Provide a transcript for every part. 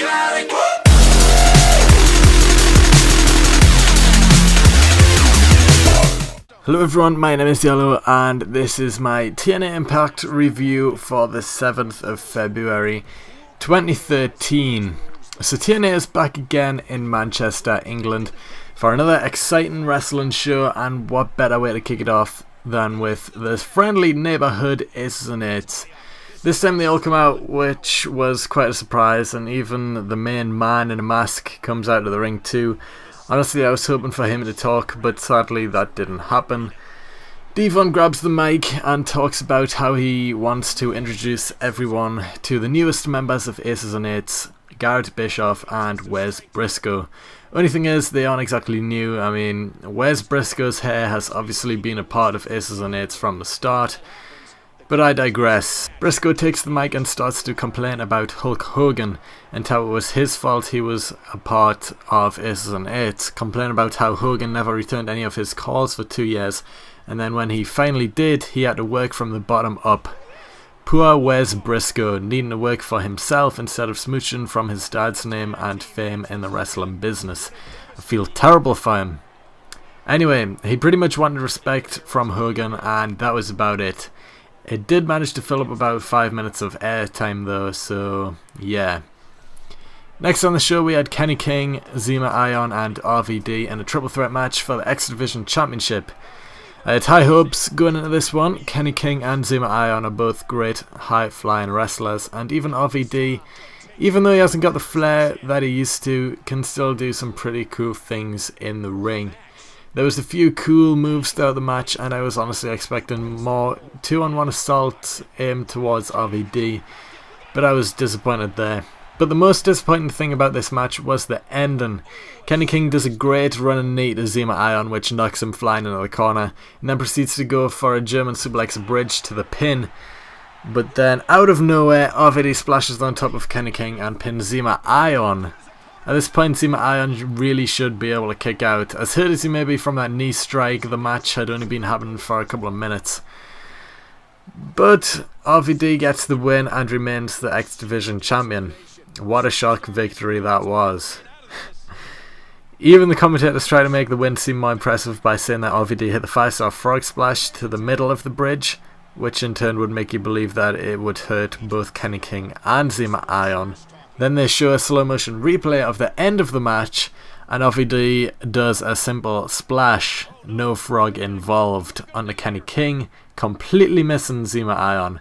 dramatic. Hello everyone, my name is Yellow and this is my TNA iMPACT review for the 7th of February 2013. So TNA is back again in Manchester, England for another exciting wrestling show, and what better way to kick it off than with the friendly neighbourhood Aces and Eights. This time they all come out, which was quite a surprise, and even the main man in a mask comes out of the ring too. Honestly, I was hoping for him to talk, but sadly that didn't happen. Devon grabs the mic and talks about how he wants to introduce everyone to the newest members of Aces and Eights, Garrett Bischoff and Wes Briscoe. Only thing is, they aren't exactly new. I mean, Wes Briscoe's hair has obviously been a part of Aces and Eights from the start. But I digress. Briscoe takes the mic and starts to complain about Hulk Hogan and how it was his fault he was a part of Aces and Eights. Complain about how Hogan never returned any of his calls for 2 years, and then when he finally did, he had to work from the bottom up. Poor Wes Briscoe, needing to work for himself instead of smooching from his dad's name and fame in the wrestling business. I feel terrible for him. Anyway, he pretty much wanted respect from Hogan, and that was about it. It did manage to fill up about 5 minutes of airtime though, so yeah. Next on the show we had Kenny King, Zema Ion and RVD in a triple threat match for the X Division Championship. I had high hopes going into this one. Kenny King and Zema Ion are both great high flying wrestlers, and even RVD, even though he hasn't got the flair that he used to, can still do some pretty cool things in the ring. There was a few cool moves throughout the match, and I was honestly expecting more 2-on-1 assault aimed towards RVD, but I was disappointed there. But the most disappointing thing about this match was the ending. Kenny King does a great running knee to Zema Ion, which knocks him flying into the corner, and then proceeds to go for a German suplex bridge to the pin. But then, out of nowhere, RVD splashes on top of Kenny King and pins Zema Ion. At this point, Zema Ion really should be able to kick out. As hurt as he may be from that knee strike, the match had only been happening for a couple of minutes. But RVD gets the win and remains the X Division champion. What a shock victory that was. Even the commentators try to make the win seem more impressive by saying that RVD hit the 5-star frog splash to the middle of the bridge, which in turn would make you believe that it would hurt both Kenny King and Zema Ion. Then they show a slow motion replay of the end of the match, and RVD does a simple splash, no frog involved, onto Kenny King, completely missing Zema Ion.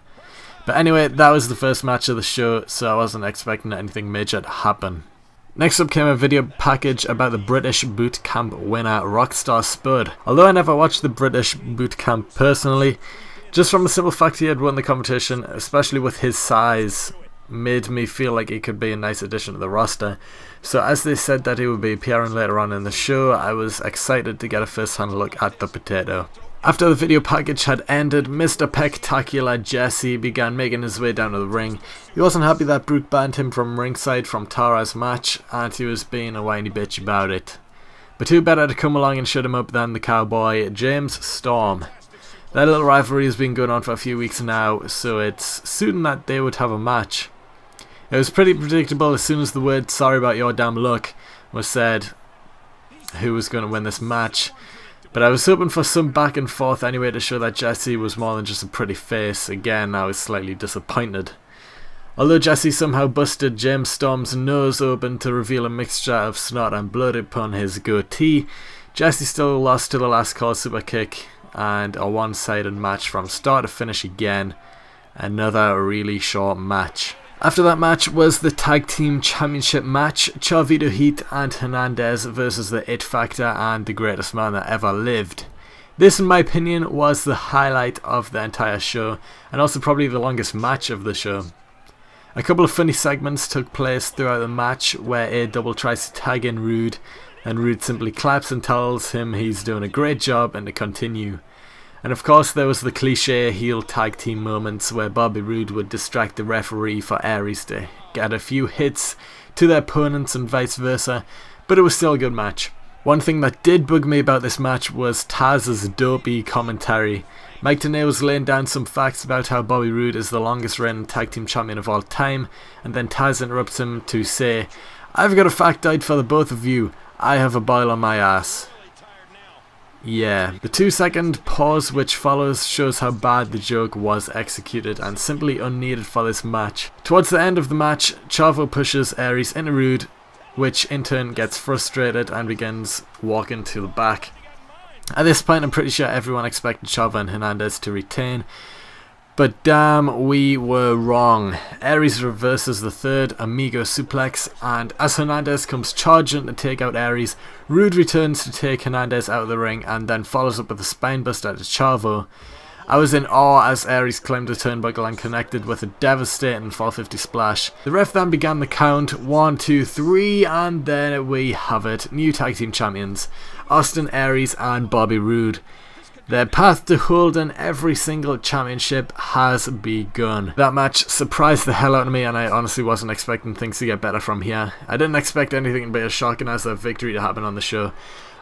But anyway, that was the first match of the show, so I wasn't expecting anything major to happen. Next up came a video package about the British boot camp winner Rockstar Spud. Although I never watched the British boot camp personally, just from the simple fact he had won the competition, especially with his size, made me feel like he could be a nice addition to the roster. So as they said that he would be appearing later on in the show, I was excited to get a first-hand look at the potato. After the video package had ended, Mr. Pecktacular Jesse began making his way down to the ring. He wasn't happy that Brute banned him from ringside from Tara's match, and he was being a whiny bitch about it. But who better to come along and shut him up than the cowboy, James Storm. Their little rivalry has been going on for a few weeks now, so it's suiting that they would have a match. It was pretty predictable as soon as the word "sorry about your damn luck" was said who was going to win this match. But I was hoping for some back and forth anyway to show that Jesse was more than just a pretty face. Again, I was slightly disappointed. Although Jesse somehow busted James Storm's nose open to reveal a mixture of snot and blood upon his goatee, Jesse still lost to the last call super kick and a one-sided match from start to finish again. Another really short match. After that match was the Tag Team Championship match, Chavito Heat and Hernandez versus the It Factor and the greatest man that ever lived. This, in my opinion, was the highlight of the entire show, and also probably the longest match of the show. A couple of funny segments took place throughout the match where A-Double tries to tag in Rude, and Rude simply claps and tells him he's doing a great job and to continue. And of course there was the cliche heel tag team moments where Bobby Roode would distract the referee for Aries to get a few hits to their opponents and vice versa, but it was still a good match. One thing that did bug me about this match was Taz's dopey commentary. Mike TNA was laying down some facts about how Bobby Roode is the longest reigning tag team champion of all time, and then Taz interrupts him to say, "I've got a factoid for the both of you. I have a boil on my ass." Yeah, the 2-second pause which follows shows how bad the joke was executed and simply unneeded for this match. Towards the end of the match, Chavo pushes Aries into Roode, which in turn gets frustrated and begins walking to the back. At this point, I'm pretty sure everyone expected Chavo and Hernandez to retain, but damn, we were wrong. Aries reverses the third Amigo suplex, and as Hernandez comes charging to take out Aries, Roode returns to take Hernandez out of the ring and then follows up with a spinebuster to Chavo. I was in awe as Aries climbed the turnbuckle and connected with a devastating 450 splash. The ref then began the count, 1, 2, 3, and then we have it. New tag team champions, Austin Aries and Bobby Roode. Their path to holding every single championship has begun. That match surprised the hell out of me, and I honestly wasn't expecting things to get better from here. I didn't expect anything to be as shocking as that victory to happen on the show.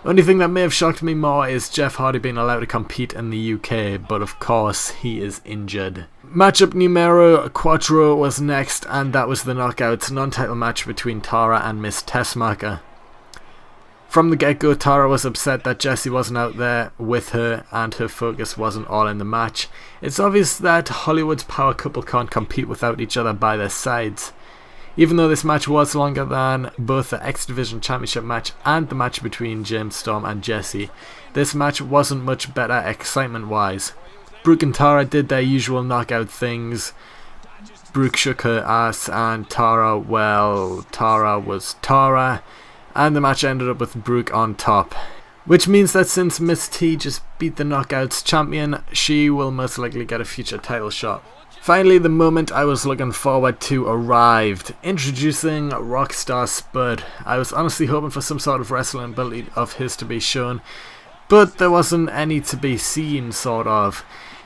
Only thing that may have shocked me more is Jeff Hardy being allowed to compete in the UK, but of course he is injured. Matchup numero 4 was next, and that was the Knockouts non-title match between Tara and Miss Tessmacher. From the get-go, Tara was upset that Jessie wasn't out there with her and her focus wasn't all in the match. It's obvious that Hollywood's power couple can't compete without each other by their sides. Even though this match was longer than both the X Division Championship match and the match between James Storm and Jessie, this match wasn't much better excitement-wise. Brooke and Tara did their usual knockout things. Brooke shook her ass and Tara, well, Tara was Tara, and the match ended up with Brooke on top. Which means that since Miss T just beat the Knockouts champion, she will most likely get a future title shot. Finally, the moment I was looking forward to arrived. Introducing Rockstar Spud. I was honestly hoping for some sort of wrestling ability of his to be shown, but there wasn't any to be seen, sort of.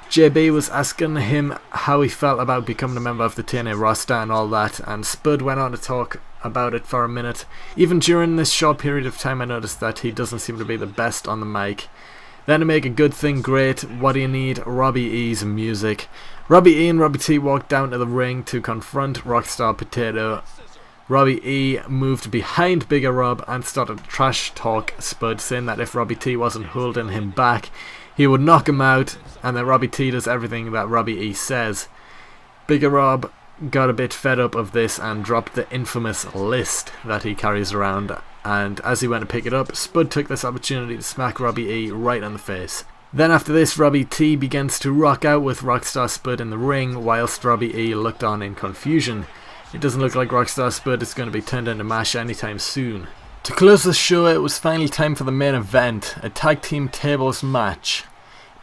JB was asking him how he felt about becoming a member of the TNA roster and all that, and Spud went on to talk about it for a minute. Even during this short period of time, I noticed that he doesn't seem to be the best on the mic. Then to make a good thing great, what do you need? Robbie E's music. Robbie E and Robbie T walked down to the ring to confront Rockstar Potato. Robbie E moved behind Bigger Rob and started to trash talk Spud, saying that if Robbie T wasn't holding him back, he would knock him out, and then Robbie T does everything that Robbie E says. Bigger Rob got a bit fed up of this and dropped the infamous list that he carries around, and as he went to pick it up, Spud took this opportunity to smack Robbie E right on the face. Then after this, Robbie T begins to rock out with Rockstar Spud in the ring, whilst Robbie E looked on in confusion. It doesn't look like Rockstar Spud is going to be turned into mash anytime soon. To close the show, it was finally time for the main event, a tag team tables match.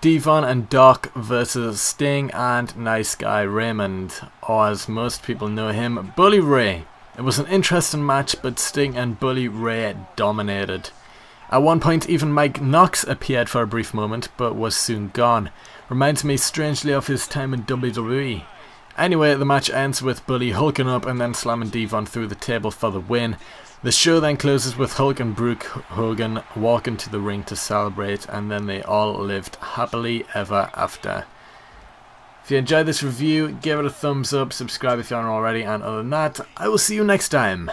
Devon and Doc versus Sting and Nice Guy Raymond, or as most people know him, Bully Ray. It was an interesting match, but Sting and Bully Ray dominated. At one point, even Mike Knox appeared for a brief moment, but was soon gone. Reminds me strangely of his time in WWE. Anyway, the match ends with Bully hulking up and then slamming Devon through the table for the win. The show then closes with Hulk and Brooke Hogan walking to the ring to celebrate, and then they all lived happily ever after. If you enjoyed this review, give it a thumbs up, subscribe if you aren't already, and other than that, I will see you next time.